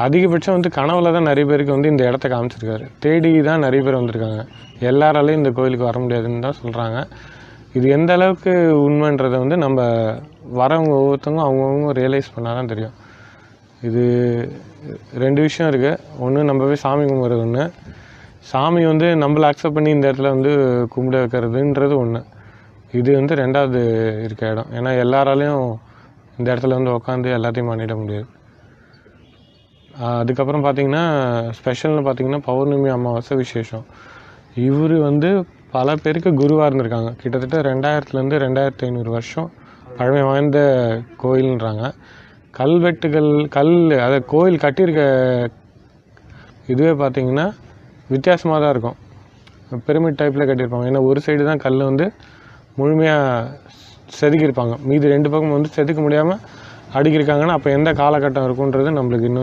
அதிகபட்சம் வந்து கனவுல தான் நிறைய பேருக்கு வந்து இந்த இடத்த காமிச்சிருக்காரு. தேடி தான் நிறைய பேர் வந்திருக்காங்க. எல்லாராலையும் இந்த கோயிலுக்கு வர முடியாதுன்னு தான் சொல்கிறாங்க. இது எந்த அளவுக்கு உண்மைன்றதை வந்து நம்ம வரவங்க ஒவ்வொருத்தவங்க அவங்கவுங்க ரியலைஸ் பண்ணால் தான் தெரியும். இது 2 விஷயம் இருக்குது. ஒன்று நம்ம போய் சாமி கும்பிட்றது ஒன்று, சாமி வந்து நம்மளை அக்செப்ட் பண்ணி இந்த இடத்துல வந்து கும்பிட வைக்கிறதுன்றது ஒன்று. இது வந்து 2வது இருக்க இடம். ஏன்னா எல்லாராலையும் இந்த இடத்துல வந்து உட்காந்து எல்லாத்தையும் பண்ணிட முடியாது. அதுக்கப்புறம் பார்த்திங்கன்னா ஸ்பெஷல்னு பார்த்திங்கன்னா பௌர்ணமி அமாவாசை விசேஷம். இவர் வந்து பல பேருக்கு குருவாக இருந்திருக்காங்க. கிட்டத்தட்ட 2000லேருந்து 2500 வருஷம் பழமை வாய்ந்த கோயில்ன்றாங்க. கல்வெட்டுகள் அதை கோயில் கட்டியிருக்க இதுவே பார்த்திங்கன்னா வித்தியாசமாக தான் இருக்கும். பிரமிட் டைப்பில் கட்டியிருப்பாங்க. ஏன்னா ஒரு சைடு தான் கல் வந்து முழுமையாக செதுக்கியிருப்பாங்க, மீதி 2 பக்கம் வந்து செதுக்க முடியாமல் அடுக்கியிருக்காங்கன்னா அப்போ எந்த காலகட்டம் இருக்குன்றது நம்மளுக்கு இன்னும்